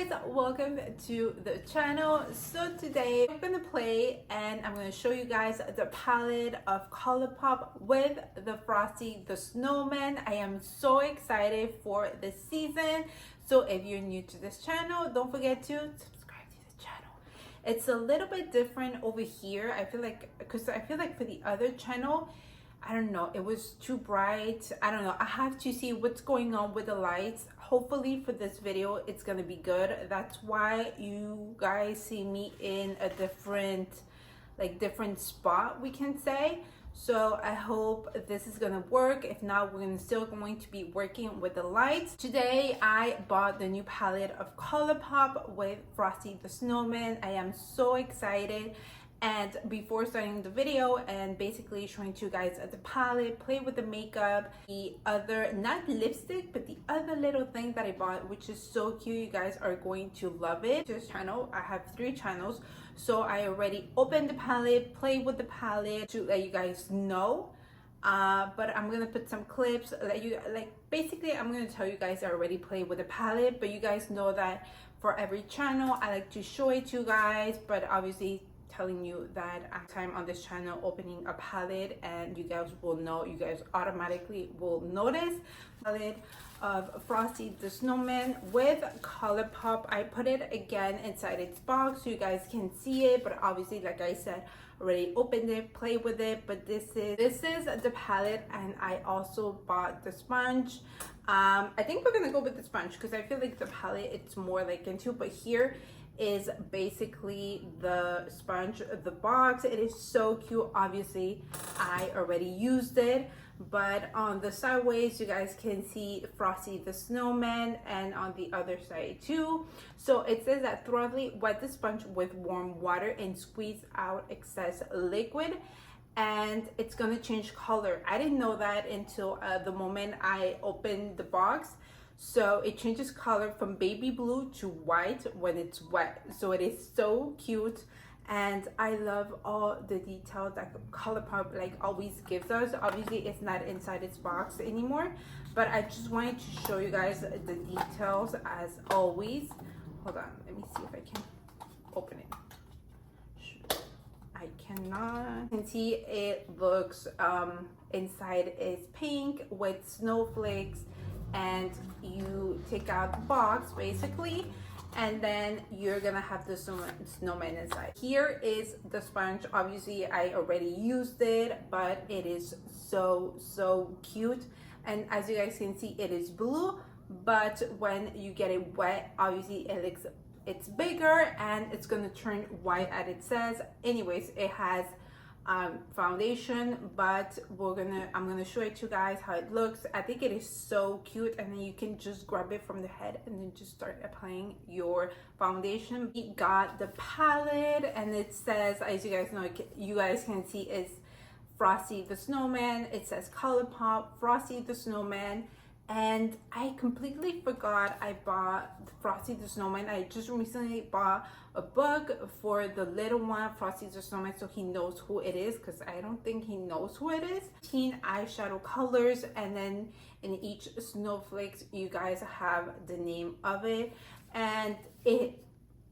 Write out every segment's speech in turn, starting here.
guys, welcome to the channel. So today I'm gonna play and I'm gonna show you guys the palette of Colourpop with the Frosty the Snowman. I am so excited for this season. So if you're new to this channel, don't forget to subscribe to the channel. It's a little bit different over here. I feel like for the other channel, I don't know, it was too bright. I don't know, I have to see what's going on with the lights. Hopefully for this video it's gonna be good. That's why you guys see me in a different spot, we can say. So I hope this is gonna work. If not, we're still going to be working with the lights. Today I bought the new palette of Colourpop with Frosty the Snowman. I am so excited. And before starting the video and basically showing to you guys the palette, play with the makeup, the other, not lipstick, but the other little thing that I bought, which is so cute, you guys are going to love it. This channel, I have 3 channels, so I already opened the palette, played with the palette to let you guys know. But I'm gonna put some clips that you basically I'm gonna tell you guys I already played with the palette, but you guys know that for every channel I like to show it to you guys, but obviously telling you that I'm on this channel opening a palette, and you guys will know, you guys automatically will notice palette of Frosty the Snowman with Colourpop. I put it again inside its box so you guys can see it, but obviously like I said, already opened it, play with it. But this is the palette, and I also bought the sponge. I think we're gonna go with the sponge because I feel like the palette it's more like into, but here is basically the sponge, the box. It is so cute. Obviously I already used it, but on the sideways you guys can see Frosty the Snowman, and on the other side too. So it says that thoroughly wet the sponge with warm water and squeeze out excess liquid, and it's gonna change color. I didn't know that until the moment I opened the box. So it changes color from baby blue to white when it's wet. So it is so cute, and I love all the details that Colourpop always gives us. Obviously it's not inside its box anymore, but I just wanted to show you guys the details as always. Hold on, let me see if I can open it. I cannot. You can see it looks inside is pink with snowflakes, and you take out the box basically, and then you're gonna have the snowman inside. Here is the sponge. Obviously I already used it, but it is so cute, and as you guys can see it is blue, but when you get it wet, obviously it's bigger and it's gonna turn white as it says. Anyways, it has foundation, but I'm gonna show it to you guys how it looks. I think it is so cute, and then you can just grab it from the head and then just start applying your foundation. We got the palette, and it says, as you guys know, you guys can see, it's Frosty the Snowman. It says Colourpop Frosty the Snowman, and I completely forgot I bought Frosty the Snowman. I just recently bought a book for the little one, Frosty the Snowman, so he knows who it is, because I don't think he knows who it is. 15 eyeshadow colors, and then in each snowflakes you guys have the name of it. And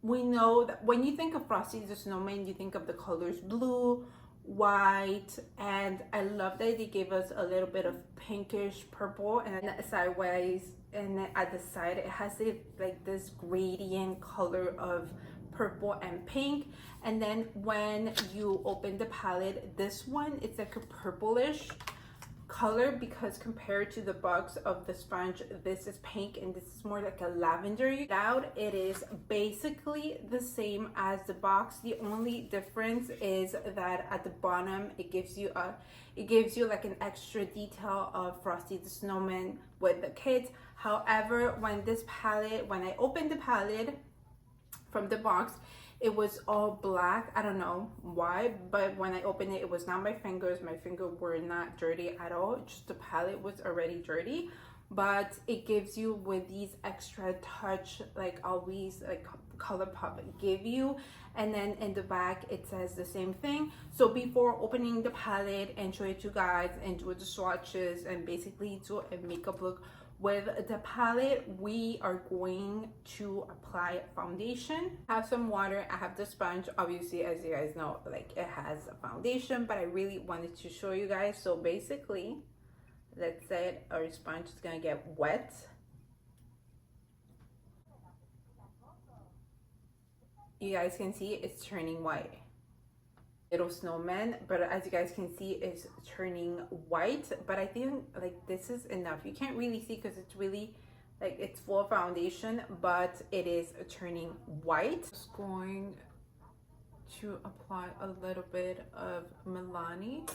we know that when you think of Frosty the Snowman, you think of the colors blue, white, and I love that they gave us a little bit of pinkish purple, and then sideways and at the side it has this gradient color of purple and pink. And then when you open the palette, this one, it's like a purplish color, because compared to the box of the sponge, this is pink and this is more like a lavender. Out, it is basically the same as the box. The only difference is that at the bottom it gives you like an extra detail of Frosty the Snowman with the kids. However, when I opened the palette from the box, it was all black. I don't know why, but when I opened it, it was not my fingers. My fingers were not dirty at all. Just the palette was already dirty, but it gives you with these extra touch, like always, like Colourpop give you. And then in the back it says the same thing. So before opening the palette and show it to you guys and do the swatches and basically do a makeup look With the palette, we are going to apply foundation. I have some water, I have the sponge. Obviously, as you guys know, like it has a foundation, but I really wanted to show you guys. So basically, let's say our sponge is gonna get wet. You guys can see it's turning white. Little snowman, but as you guys can see, it's turning white. But I think like this is enough. You can't really see because it's really like it's full foundation, but it is turning white. Just going to apply a little bit of Milani.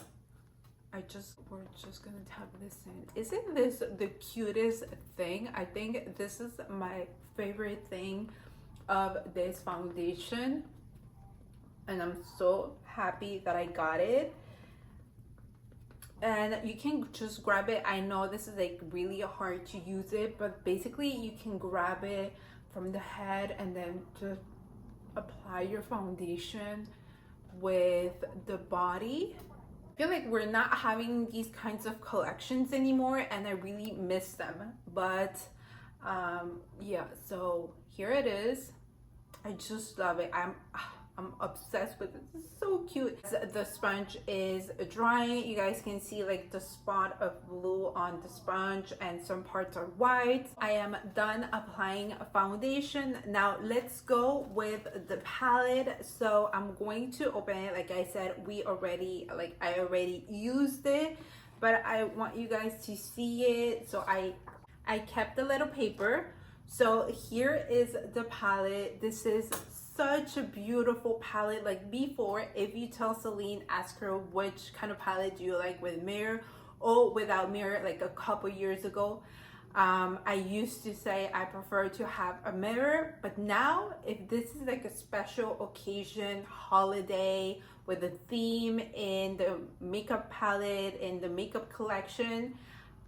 We're just gonna tap this in. Isn't this the cutest thing? I think this is my favorite thing of this foundation, and I'm so happy that I got it. And you can just grab it. I know this is like really hard to use it, but basically you can grab it from the head and then just apply your foundation with the body. I feel like we're not having these kinds of collections anymore, and I really miss them. But yeah, so here it is. I just love it. I'm obsessed with it. It's so cute. The sponge is drying. You guys can see like the spot of blue on the sponge, and some parts are white. I am done applying a foundation. Now let's go with the palette. So I'm going to open it. Like I said, I already used it, but I want you guys to see it. So I kept the little paper. So here is the palette. This is such a beautiful palette. Like before, if you tell Celin, ask her which kind of palette do you like, with mirror or without mirror, like a couple years ago, I used to say I prefer to have a mirror. But now, if this is like a special occasion, holiday, with a theme in the makeup palette, in the makeup collection,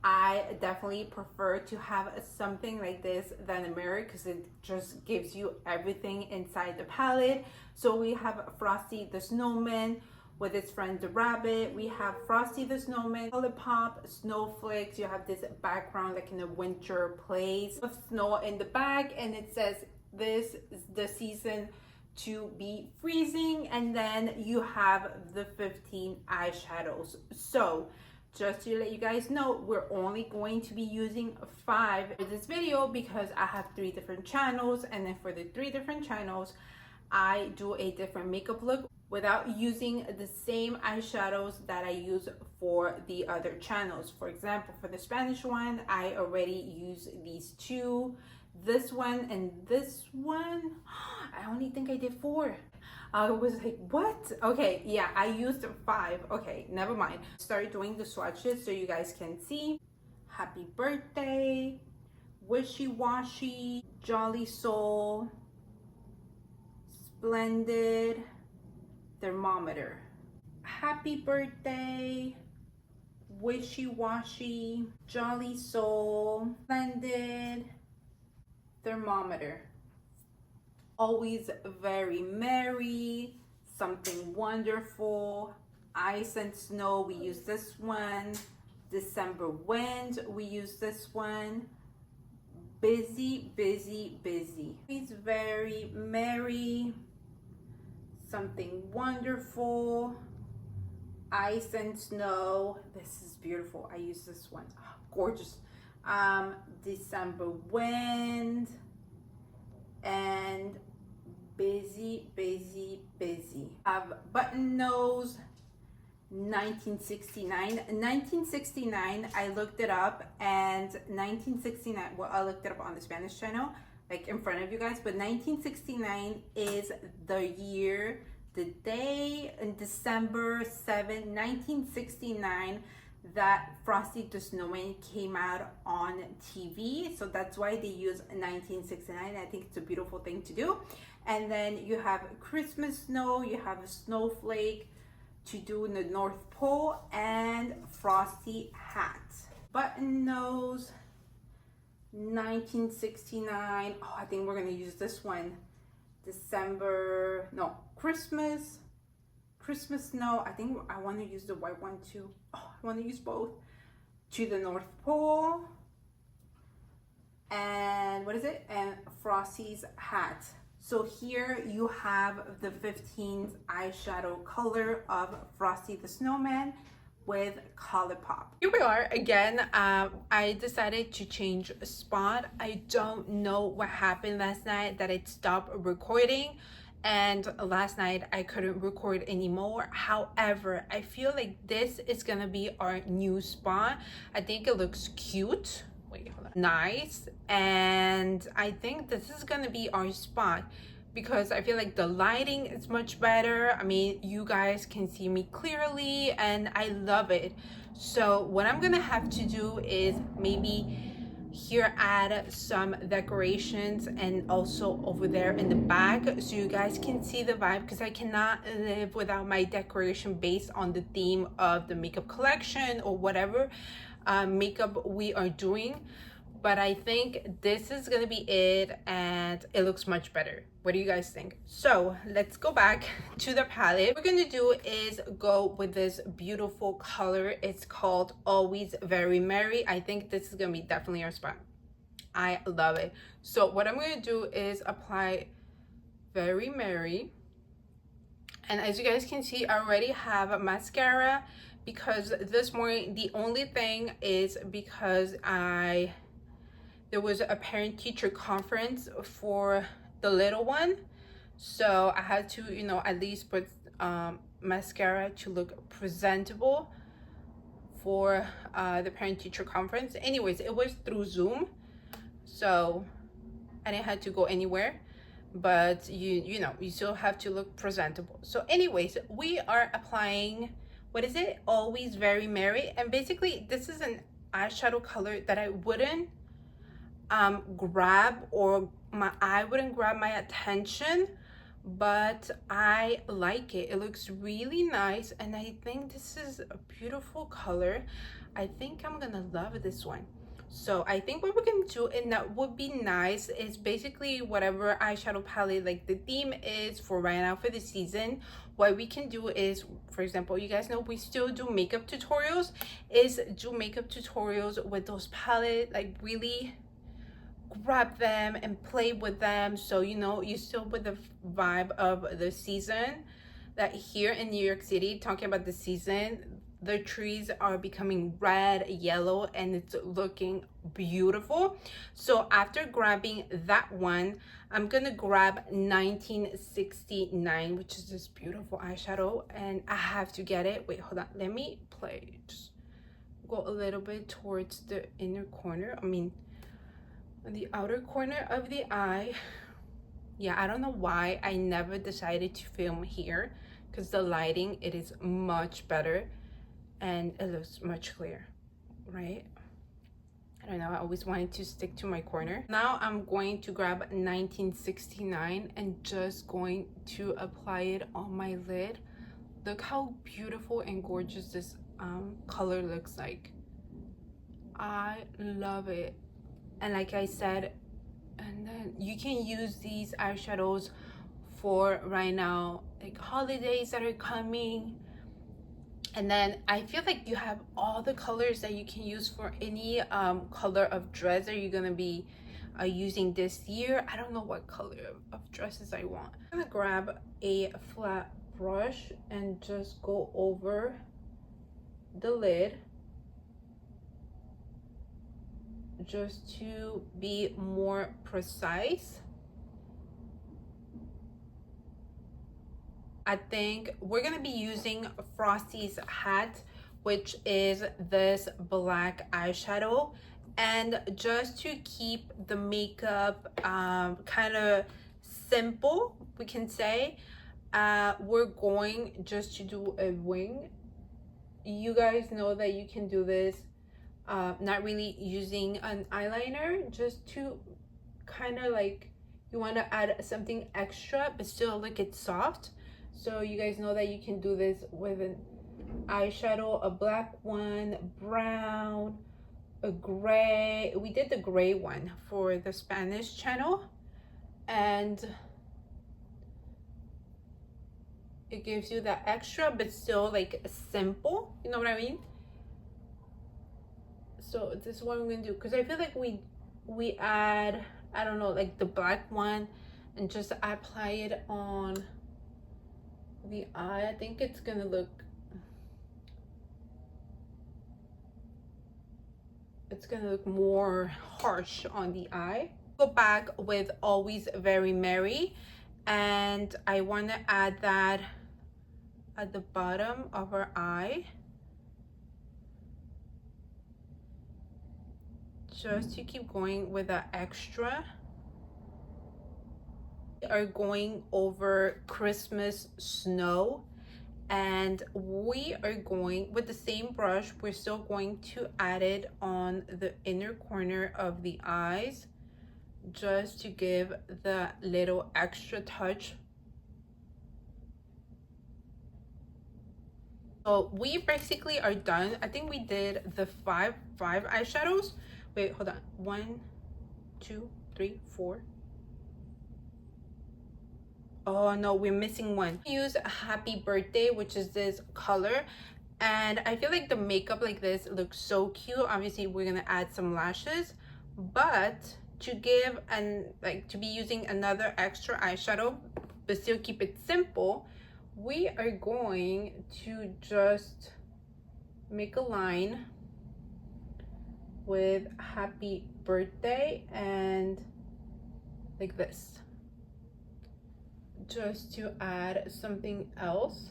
I definitely prefer to have something like this than a mirror, because it just gives you everything inside the palette. So we have Frosty the Snowman with his friend the rabbit. We have Frosty the Snowman, Colourpop, snowflakes. You have this background like in a winter place of snow in the back, and it says this is the season to be freezing. And then you have the 15 eyeshadows. So just to let you guys know, we're only going to be using 5 for this video, because I have 3 different channels, and then for the 3 different channels I do a different makeup look without using the same eyeshadows that I use for the other channels. For example, for the Spanish one, I already use these 2, this one and this one. I only think I did 4. I was like, what? Okay, yeah, I used 5. Okay, never mind. Start doing the swatches so you guys can see. Happy birthday, wishy washy, jolly soul, splendid, thermometer. Happy birthday, wishy washy, jolly soul, splendid, thermometer. Always very merry, something wonderful, ice and snow, we use this one. December wind, we use this one. Busy, busy, busy. He's very merry, something wonderful, ice and snow. This is beautiful. I use this one. Oh, gorgeous. December wind, and busy, busy, busy. Have button nose, 1969. I looked it up, and 1969, well, I looked it up on the Spanish channel, like in front of you guys, but 1969 is the year, the day in December 7, 1969, that Frosty the Snowman came out on TV. So that's why they use 1969. I think it's a beautiful thing to do. And then you have Christmas snow, you have a snowflake to do in the North Pole, and Frosty hat. Button nose, 1969. Oh, I think we're gonna use this one. Christmas snow. I think I want to use the white one too. Oh, I want to use both. To the North Pole, and what is it? And Frosty's hat. So here you have the 15th eyeshadow color of Frosty the Snowman with Colourpop. Here we are again. I decided to change a spot. I don't know what happened last night that it stopped recording, and last night I couldn't record anymore. However, I feel like this is gonna be our new spot. I think it looks cute. Wait, hold on. Nice, and I think this is gonna be our spot because I feel like the lighting is much better. I mean, you guys can see me clearly and I love it. So what I'm gonna have to do is maybe here add some decorations and also over there in the back so you guys can see the vibe, because I cannot live without my decoration based on the theme of the makeup collection or whatever makeup we are doing. But I think this is gonna be it and it looks much better. What do you guys think? So let's go back to the palette. What we're gonna do is go with this beautiful color. It's called Always Very Merry. I think this is gonna be definitely our spot. I love it. So what I'm gonna do is apply Very Merry. And as you guys can see, I already have a mascara because this morning, the only thing is because there was a parent-teacher conference for the little one, so I had to, you know, at least put mascara to look presentable for the parent-teacher conference. Anyways, it was through Zoom, so I didn't have to go anywhere, but you know, you still have to look presentable. So anyways, we are applying, what is it? Always Very Merry. And basically this is an eyeshadow color that I wouldn't grab, or my eye wouldn't grab my attention, but I like it. It looks really nice and I think this is a beautiful color. I think I'm gonna love this one. So I think what we're gonna do, and that would be nice, is basically whatever eyeshadow palette like the theme is for right now for the season. What we can do is, for example, you guys know we still do makeup tutorials, is do makeup tutorials with those palettes, like really grab them and play with them, so you know you still with the vibe of the season. That here in New York City, talking about the season, the trees are becoming red, yellow, and it's looking beautiful. So after grabbing that one, I'm gonna grab 1969, which is this beautiful eyeshadow, and I have to get it. Wait, hold on, let me play, just go a little bit towards the inner corner, I mean on the outer corner of the eye. Yeah, I don't know why I never decided to film here, because the lighting, it is much better and it looks much clearer, right? I don't know, I always wanted to stick to my corner. Now I'm going to grab 1969 and just going to apply it on my lid. Look how beautiful and gorgeous this color looks like. I love it. And like I said, and then you can use these eyeshadows for right now, like holidays that are coming. And then I feel like you have all the colors that you can use for any color of dress that you're gonna be using this year. I don't know what color of dresses I want. I'm gonna grab a flat brush and just go over the lid, just to be more precise. I think we're gonna be using Frosty's hat, which is this black eyeshadow. And just to keep the makeup kind of simple, we can say, we're going just to do a wing. You guys know that you can do this not really using an eyeliner, just to kind of like, you want to add something extra but still look it soft. So you guys know that you can do this with an eyeshadow, a black one, brown, a gray. We did the gray one for the Spanish channel, and it gives you that extra but still like simple, you know what I mean? So this is what I'm gonna do, because I feel like we we add, I don't know, like the black one, and just apply it on the eye. I think it's gonna look, more harsh on the eye. Go back with Always Very Merry, and I want to add that at the bottom of our eye, just to keep going with that extra. We are going over Christmas snow, and we are going with the same brush. We're still going to add it on the inner corner of the eyes, just to give the little extra touch. So we basically are done. I think we did the five eyeshadows. Wait, hold on. 1, 2, 3, 4. Oh no, we're missing one. Use Happy Birthday, which is this color, and I feel like the makeup like this looks so cute. Obviously we're gonna add some lashes, but to give and like to be using another extra eyeshadow but still keep it simple, we are going to just make a line with Happy Birthday and like this, just to add something else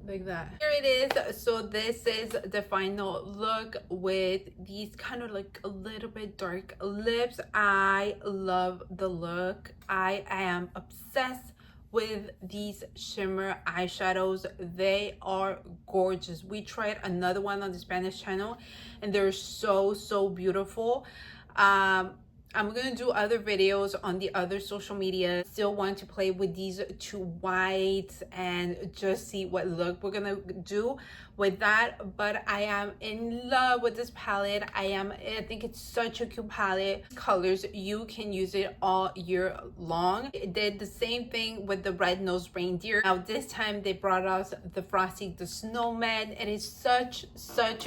like that. Here it is. So this is the final look with these kind of like a little bit dark lips. I love the look. I am obsessed with these shimmer eyeshadows. They are gorgeous. We tried another one on the Spanish channel and they're so beautiful. I'm gonna do other videos on the other social media. Still want to play with these two whites and just see what look we're gonna do with that. But I am in love with this palette. I think it's such a cute palette. Colors, you can use it all year long. It did the same thing with the red-nosed reindeer. Now this time they brought us the Frosty the Snowman. It is such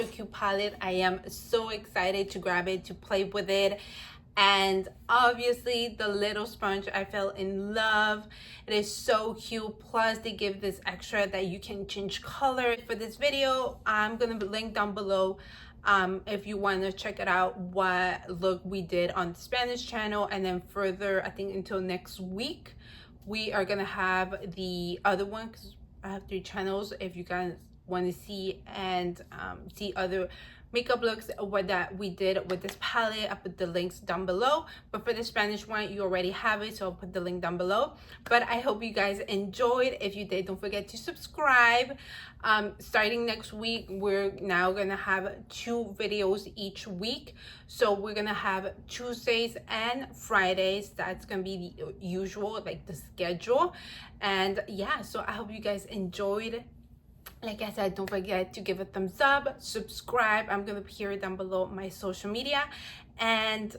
a cute palette. I am so excited to grab it, to play with it. And obviously the little sponge, I fell in love. It is so cute. Plus they give this extra that you can change color. For this video, I'm gonna link down below if you want to check it out, what look we did on the Spanish channel. And then further, I think until next week, we are gonna have the other one, because I have 3 channels if you guys want to see and see other makeup looks what that we did with this palette. I'll put the links down below, but for the Spanish one you already have it, so I'll put the link down below. But I hope you guys enjoyed. If you did, don't forget to subscribe. Starting next week, we're now gonna have 2 videos each week, so we're gonna have Tuesdays and Fridays. That's gonna be the usual, like the schedule. And yeah, so I hope you guys enjoyed. Like I said, don't forget to give a thumbs up, subscribe. I'm gonna put here down below my social media. And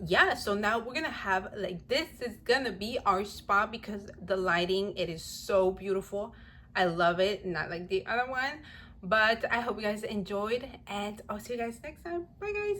yeah, so now we're gonna have, like, this is gonna be our spot because the lighting, it is so beautiful. I love it, not like the other one. But I hope you guys enjoyed, and I'll see you guys next time. Bye guys.